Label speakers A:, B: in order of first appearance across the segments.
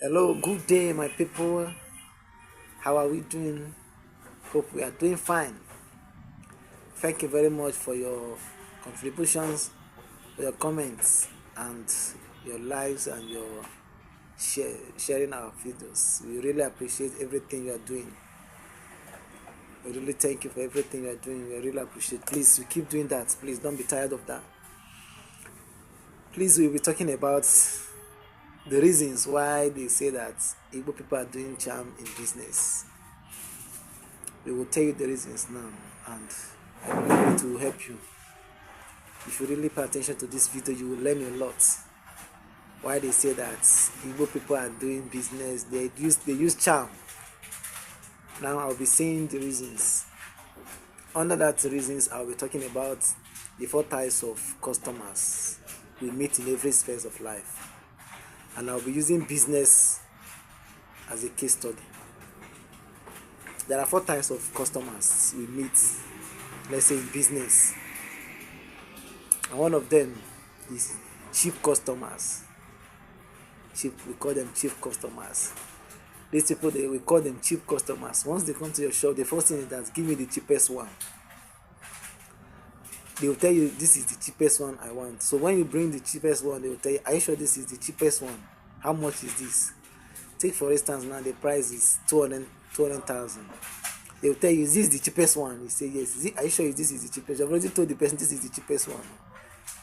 A: Hello, good day, my people. How are we doing? Hope we are doing fine. Thank you very much for your contributions, for your comments, and your likes and your sharing our videos. We really appreciate everything you are doing. We really thank you for everything you are doing. We really appreciate. Please, you keep doing that. Please don't be tired of that. Please, we'll be talking about the reasons why they say that Igbo people are doing charm in business. We will tell you the reasons now, and I believe it will help you. If you really pay attention to this video, you will learn a lot. Why they say that Igbo people are doing business, they use charm. Now I'll be saying the reasons. Under that reasons, I'll be talking about the four types of customers we meet in every space of life, and I'll be using business as a case study. There are four types of customers we meet, let's say in business, and one of them is cheap customers. We call them cheap customers. These people, we call them cheap customers. Once they come to your shop, the first thing is that give me the cheapest one. They will tell you this is the cheapest one I want. So when you bring the cheapest one, they will tell you, are you sure this is the cheapest one? How much is this? Take for instance now, the price is 200,000. They will tell you, is this the cheapest one? You say yes. Are you sure this is the cheapest? You've already told the person this is the cheapest one.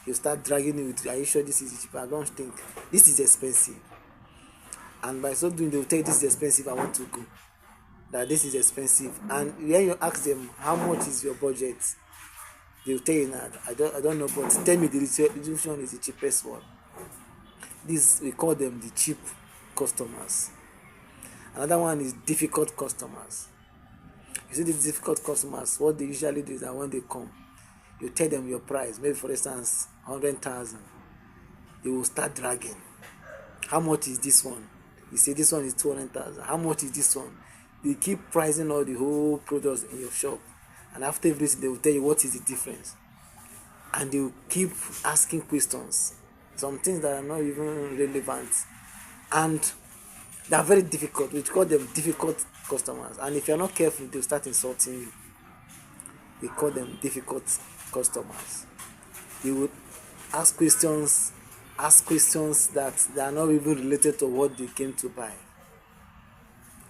A: You start dragging it with, are you sure this is the cheapest? I don't think this is expensive. And by so doing, they will tell you this is expensive, I want to go. That this is expensive. And when you ask them how much is your budget, they will tell you that I don't know, but tell me which one is the cheapest one. This we call them the cheap customers. Another one is difficult customers. You see these difficult customers, what they usually do is that when they come, you tell them your price, maybe for instance 100,000. They will start dragging. How much is this one? You say this one is 200,000. How much is this one? They keep pricing all the whole products in your shop, and after everything they will tell you what is the difference, and they will keep asking questions, some things that are not even relevant, and they are very difficult. We call them difficult customers, and if you are not careful, they will start insulting you. We call them difficult customers. They would ask questions that they are not even related to what they came to buy.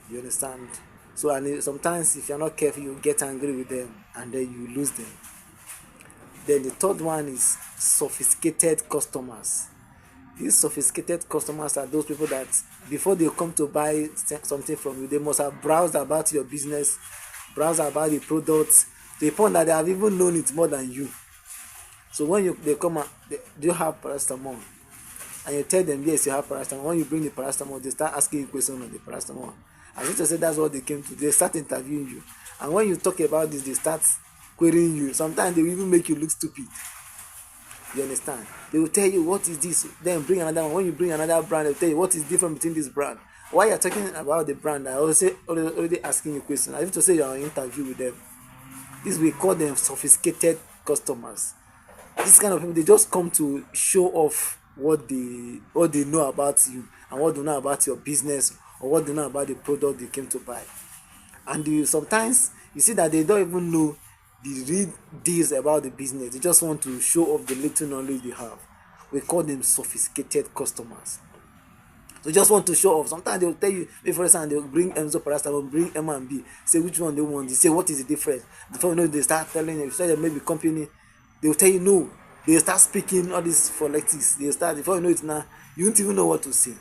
A: You understand? So, and sometimes if you're not careful, you get angry with them and then you lose them. Then the third one is sophisticated customers. These sophisticated customers are those people that before they come to buy something from you, they must have browsed about your business, browsed about the products, to the point that they have even known it more than you. So when they come and do you have paracetamol? And you tell them yes, you have paracetamol. When you bring the paracetamol, they start asking you questions on the paracetamol. As if to say that's what they came to, they start interviewing you. And when you talk about this, they start querying you. Sometimes they will even make you look stupid. You understand? They will tell you what is this, then bring another one. When you bring another brand, they will tell you what is different between this brand. While you're talking about the brand, I already asking you questions. As if to say you're on an interview with them. This we call them sophisticated customers. This kind of people, they just come to show off what they know about you, and what they know about your business, or what they know about the product they came to buy. And sometimes you see that they don't even know the real deals about the business. They just want to show off the little knowledge they have. We call them sophisticated customers. They just want to show off. Sometimes they will tell you, for example, they will bring Enzo paracetamol, bring M and B, say which one they want. They say what is the difference. Before you know, they start telling you. If you say maybe company, they will tell you no. They start speaking all this phonetics. They start, before you know it now, you won't even know what to say.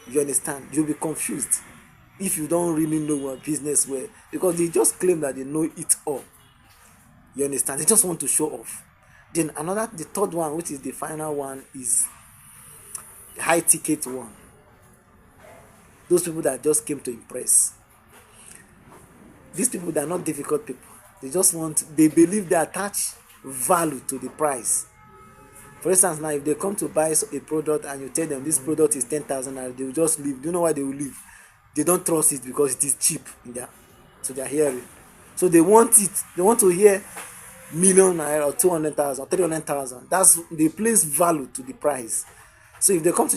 A: You understand? You'll be confused if you don't really know what business well, because they just claim that they know it all. You understand? They just want to show off. Then the third one, which is the final one, is the high ticket one. Those people that just came to impress. These people, they are not difficult people. They believe they attach value to the price. For instance, now if they come to buy a product and you tell them this product is 10,000 naira, they will just leave. Do you know why they will leave? They don't trust it because it is cheap to their hearing. So they want it. They want to hear million naira or 200,000, 300,000. They place value to the price. So if they come to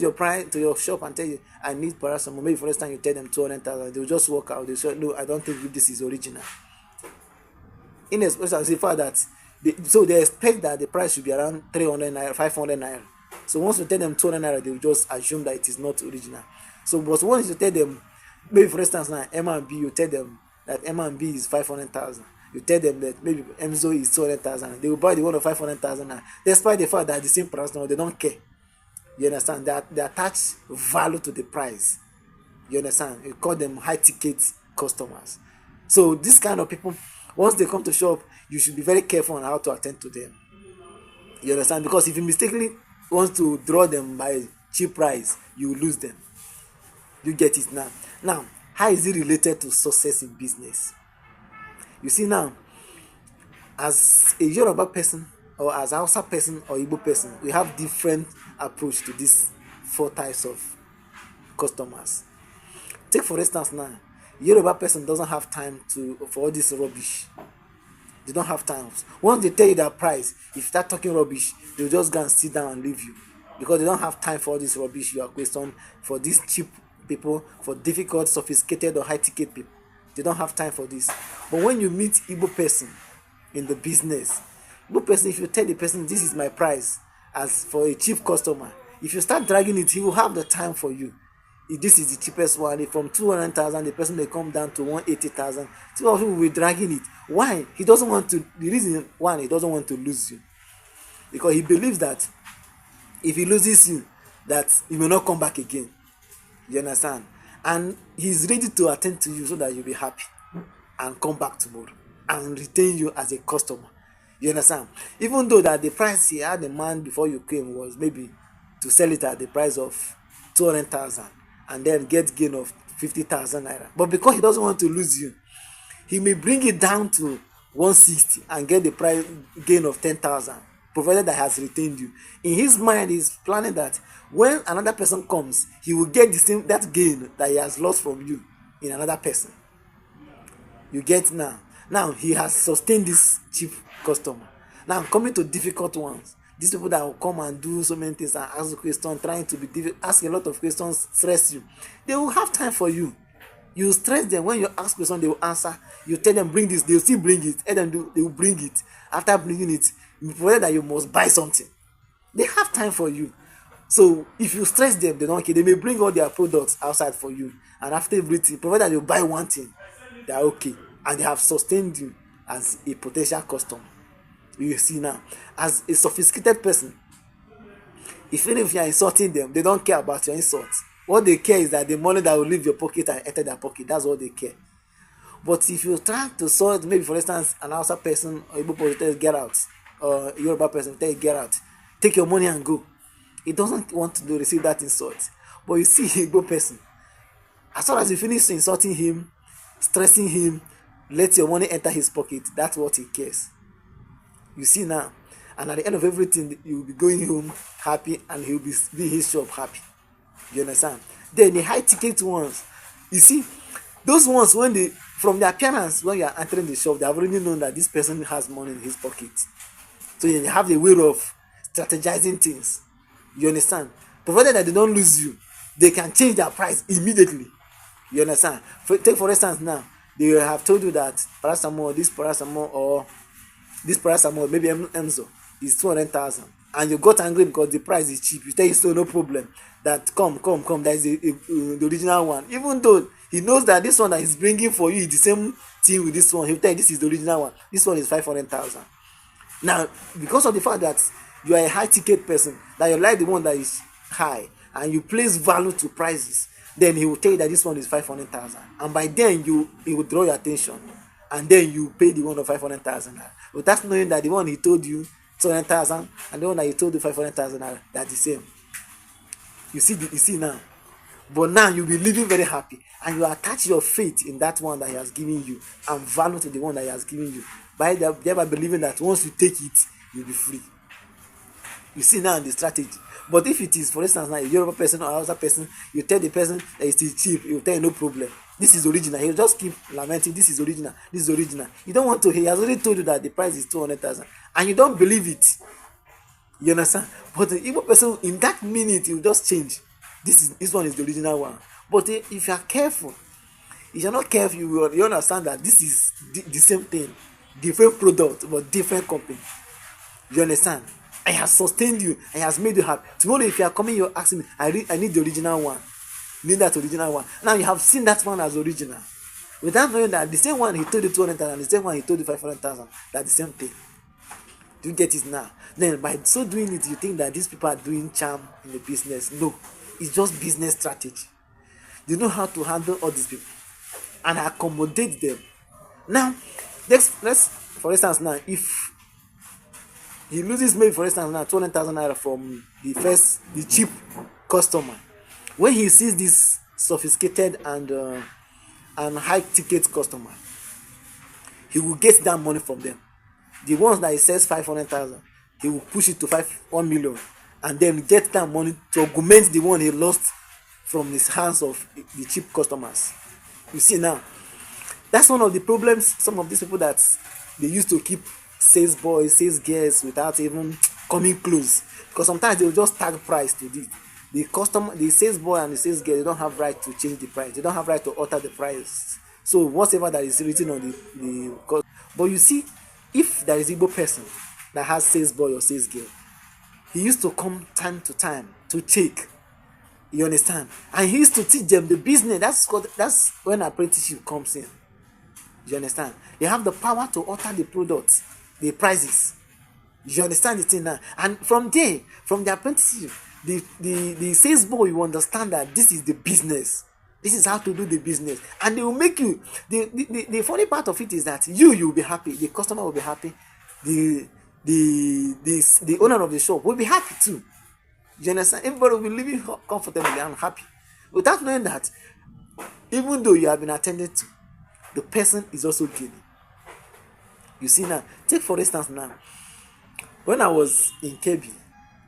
A: your shop and tell you, I need paracetamol, maybe for instance you tell them 200,000, they'll just walk out. They say, no, I don't think this is original. In especially the fact that they expect that the price should be around 300 naira, 500 naira. So once you tell them 200 naira, they will just assume that it is not original. So but once you tell them, maybe for instance now M&B, you tell them that M&B is 500,000. You tell them that maybe Emzo is 200,000. They will buy the one of 500,000, despite the fact that the same price now, they don't care. You understand that they attach value to the price. You understand? You call them high ticket customers. So this kind of people, once they come to shop, you should be very careful on how to attend to them. You understand? Because if you mistakenly want to draw them by cheap price, you will lose them. You get it now. Now, how is it related to success in business? You see now, as a Yoruba person or as Hausa person or Igbo person, we have different approach to these 4 types of customers. Take for instance now, Yoruba person doesn't have time for all this rubbish. They don't have time. Once they tell you their price, if you start talking rubbish, they'll just go and sit down and leave you, because they don't have time for all this rubbish you are questioning, for these cheap people, for difficult, sophisticated or high ticket people. They don't have time for this. But when you meet Igbo person in the business, Igbo person, if you tell the person this is my price as for a cheap customer, if you start dragging it, he will have the time for you. If this is the cheapest one, if from 200,000 the person may come down to 180,000, two of you will be dragging it. Why? He doesn't want to. The reason one, he doesn't want to lose you, because he believes that if he loses you, that he will not come back again. You understand? And he's ready to attend to you so that you'll be happy and come back tomorrow and retain you as a customer. You understand? Even though that the price he had in mind before you came was maybe to sell it at the price of 200,000 and then get gain of 50,000 naira. But because he doesn't want to lose you, he may bring it down to 160 and get the price gain of 10,000, provided that he has retained you. In his mind, he's planning that when another person comes, he will get that gain that he has lost from you in another person. You get now. Now he has sustained this cheap customer. Now coming to difficult ones. These people that will come and do so many things and ask questions, trying to be difficult, ask a lot of questions, stress you. They will have time for you. You stress them. When you ask questions, they will answer. You tell them bring this, they will still bring it. They will bring it. After bringing it, you provided that you must buy something. They have time for you. So if you stress them, they don't care. They may bring all their products outside for you, and after everything, provided that you buy one thing, they are okay, and they have sustained you as a potential customer. You see now, as a sophisticated person, even if you are insulting them, they don't care about your insults. What they care is that the money that will leave your pocket and enter their pocket. That's what they care. But if you try to sort, maybe for instance, an Hausa person or Igbo person tell you get out, or a Yoruba person tell you get out, take your money and go. He doesn't want to receive that insult. But you see Igbo person, as soon as you finish insulting him, stressing him, let your money enter his pocket. That's what he cares. You see now, and at the end of everything, you will be going home happy, and he will be in his shop happy. You understand? Then the high ticket ones, you see, those ones when they, from their appearance, when you are entering the shop, they have already known that this person has money in his pocket. So they have the way of strategizing things. You understand? Provided that they don't lose you, they can change their price immediately. You understand? Take for instance now, they have told you that paracetamol, maybe Emzo is 200,000, and you got angry because the price is cheap. You tell you so no problem. That come, that is the original one. Even though he knows that this one that he's bringing for you is the same thing with this one, he'll tell you this is the original one. This one is 500,000. Now, because of the fact that you are a high ticket person, that you like the one that is high, and you place value to prices, then he will tell you that this one is 500,000, and by then he will draw your attention, and then you pay the one of 500,000. Without knowing that the one he told you 200,000 and the one that he told you 500,000 they're the same. You see now. But now you'll be living very happy, and you attach your faith in that one that he has given you, and value to the one that he has given you, by thereby believing that once you take it, you'll be free. You see now the strategy. But if it is, for instance, now a Yoruba person or another person, you tell the person that it is cheap, he will tell you no problem. This is original. He'll just keep lamenting, this is original, this is original. You don't want to, he has already told you that the price is 200,000, and you don't believe it. You understand? But the Igbo person in that minute you just change. This one is the original one. But if you are careful, if you're not careful, you understand that this is the same thing, different product but different company. You understand? I have sustained you. I has made you happy. Tomorrow, if you are coming, you're asking me, I need the original one. Need that original one. Now you have seen that one as original. Without knowing that the same one he told you 200,000, the same one he told you 500,000, that's the same thing. Do you get it now? Then by so doing it, you think that these people are doing charm in the business. No, it's just business strategy. They know how to handle all these people and accommodate them. Now, let's for instance now, if he loses maybe for instance now 200,000 naira from the cheap customer, when he sees this sophisticated and high ticket customer, he will get that money from them. The ones that he says 500,000, he will push it to 1 million, and then get that money to augment the one he lost from his hands of the cheap customers. You see now, that's one of the problems. Some of these people that they used to keep sales boys, sales girls without even coming close, because sometimes they will just tag price to this. The sales boy and the sales girl, they don't have right to change the price. They don't have right to alter the price. So whatever that is written on the but you see, if there is Igbo person that has sales boy or sales girl, he used to come time to time to check. You understand? And he used to teach them the business. That's when apprenticeship comes in. You understand? They have the power to alter the products, the prices. You understand the thing now? And from there, from the apprenticeship, the sales boy will understand that this is the business. This is how to do the business. And they will make you. The funny part of it is that you will be happy. The customer will be happy. The owner of the shop will be happy too. You understand? Everybody will be living comfortably and happy. Without knowing that, even though you have been attended to, the person is also gaining. You see now, take for instance now, when I was in Kebbi,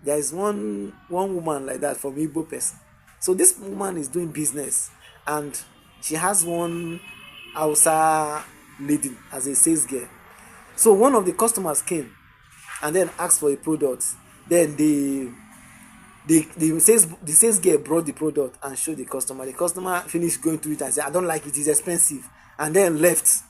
A: there is one woman like that from Igbo person. So this woman is doing business, and she has one Hausa lady as a sales girl. So one of the customers came and then asked for a product. Then the sales girl brought the product and showed the customer. The customer finished going through it and said, I don't like it, it's expensive, and then left.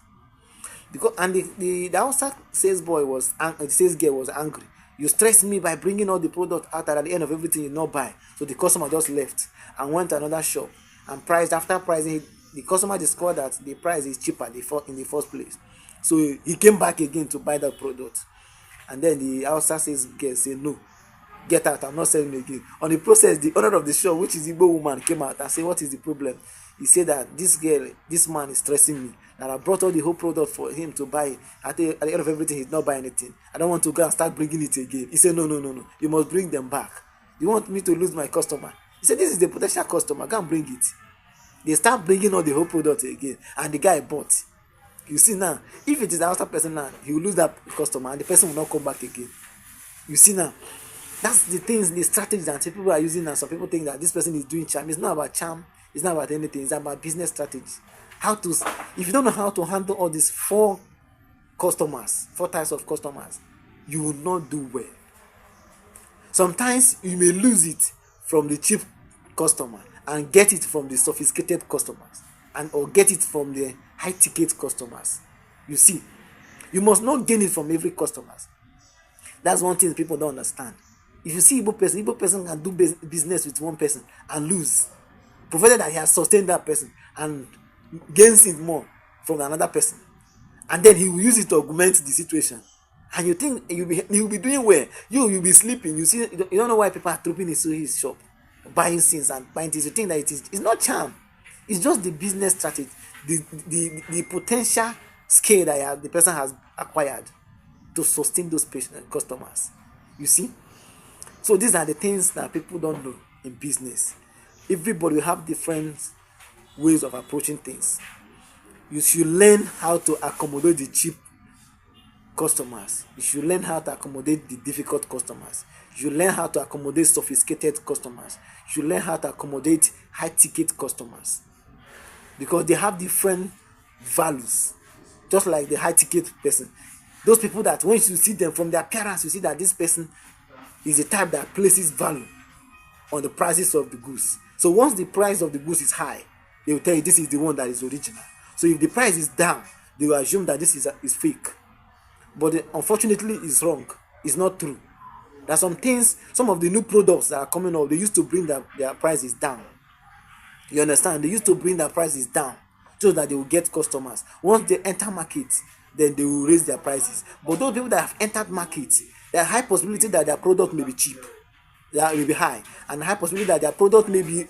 A: Because and the Hausa sales boy the sales girl was angry. You stressed me by bringing all the product out, and at the end of everything you not buy. So the customer just left and went to another shop and priced. After pricing, the customer discovered that the price is cheaper in the first place. So he came back again to buy that product. And then the Hausa sales girl said, no, get out, I'm not selling again. On the process, the owner of the shop, which is the Igbo woman, came out and said, what is the problem? He said that this man is stressing me, that I brought all the whole product for him to buy. At the end of everything, he's not buying anything. I don't want to go and start bringing it again. He said, no, you must bring them back. You want me to lose my customer? He said, this is the potential customer, go and bring it. They start bringing all the whole product again, and the guy bought. You see now, if it is the outside person now, he will lose that customer, and the person will not come back again. You see now, that's the things, the strategies that people are using now. Some people think that this person is doing charm. It's not about charm. It's not about anything. It's about business strategy. If you don't know how to handle all these four types of customers, you will not do well. Sometimes you may lose it from the cheap customer and get it from the sophisticated customers, or get it from the high ticket customers. You see, you must not gain it from every customer. That's one thing people don't understand. If you see Igbo person can do business with one person and lose, provided that he has sustained that person and gains it more from another person, and then he will use it to augment the situation. And you think he will be doing well. You'll be sleeping. You see, you don't know why people are trooping into his shop, buying things and buying things. You think that it's not charm. It's just the business strategy, the potential scale that the person has acquired to sustain those customers. You see. So these are the things that people don't know in business. Everybody will have different ways of approaching things. You should learn how to accommodate the cheap customers. You should learn how to accommodate the difficult customers. You should learn how to accommodate sophisticated customers. You should learn how to accommodate high ticket customers. Because they have different values. Just like the high ticket person. Those people that when you see them from their appearance, you see that this person is the type that places value on the prices of the goods. So once the price of the goods is high, they will tell you this is the one that is original. So if the price is down, they will assume that this is fake. But unfortunately, it's wrong. It's not true. There are some things, some of the new products that are coming up, they used to bring their prices down. You understand? They used to bring their prices down so that they will get customers. Once they enter market, then they will raise their prices. But those people that have entered market, there are high possibility that their product may be cheap, that may be high, and high possibility that their product may be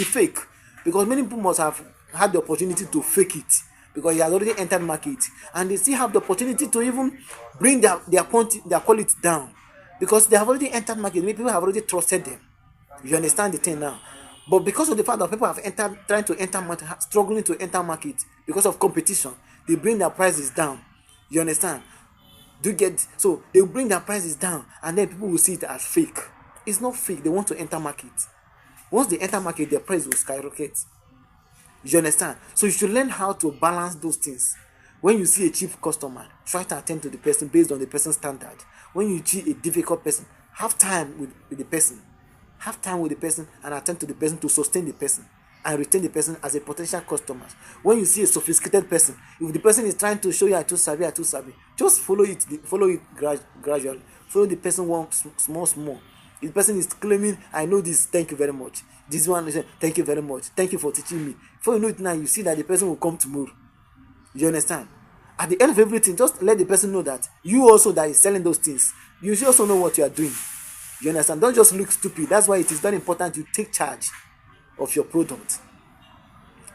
A: fake, because many people must have had the opportunity to fake it because he has already entered market, and they still have the opportunity to even bring their quality down because they have already entered market. Many people have already trusted them. You understand the thing now? But because of the fact that people have entered, trying to enter market, struggling to enter market because of competition, they bring their prices down. You understand? Do you get? So they will bring their prices down, and then people will see it as fake. It's not fake. They want to enter market. Once they enter market, their price will skyrocket. You understand? So you should learn how to balance those things. When you see a cheap customer, try to attend to the person based on the person's standard. When you see a difficult person, have time with the person. Have time with the person and attend to the person to sustain the person and retain the person as a potential customer. When you see a sophisticated person, if the person is trying to show you I too sabi, just follow it gradually. Follow the person one small. If the person is claiming, I know this, thank you very much. This one is saying, thank you very much. Thank you for teaching me. Before you know it now, you see that the person will come tomorrow. You understand? At the end of everything, just let the person know that you also that is selling those things, you should also know what you are doing. You understand? Don't just look stupid. That's why it is very important you take charge of your product.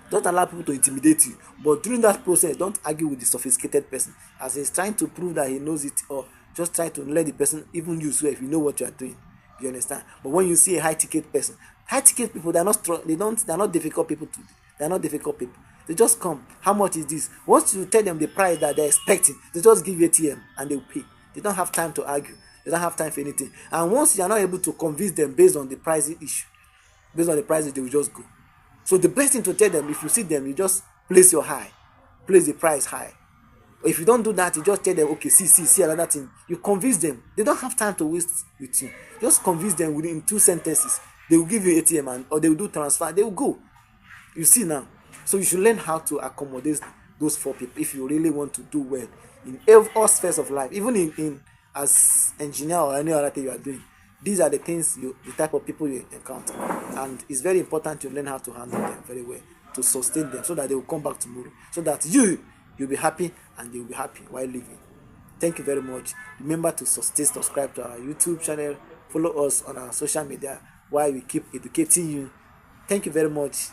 A: Don't allow people to intimidate you. But during that process, don't argue with the sophisticated person as he's trying to prove that he knows it, or just try to let the person even use you if you know what you are doing. You understand? But when you see a high ticket person, high ticket people, they're not difficult people to. They're not difficult people. They just come. How much is this? Once you tell them the price that they're expecting, they just give you ATM and they'll pay. They don't have time to argue. They don't have time for anything. And once you are not able to convince them based on the pricing issue, based on the prices, they will just go. So the best thing to tell them, if you see them, you just place the price high. If you don't do that, you just tell them, okay, see another thing. You convince them. They don't have time to waste with you. Just convince them within 2 sentences. They will give you ATM or they will do transfer. They will go. You see now. So you should learn how to accommodate those 4 people if you really want to do well in all spheres of life, even in as engineer or any other thing you are doing. These are the things the type of people you encounter, and it's very important to learn how to handle them very well, to sustain them so that they will come back tomorrow, so that you'll be happy and they'll be happy while living. Thank you very much. Remember to subscribe to our YouTube channel, follow us on our social media while we keep educating you. Thank you very much.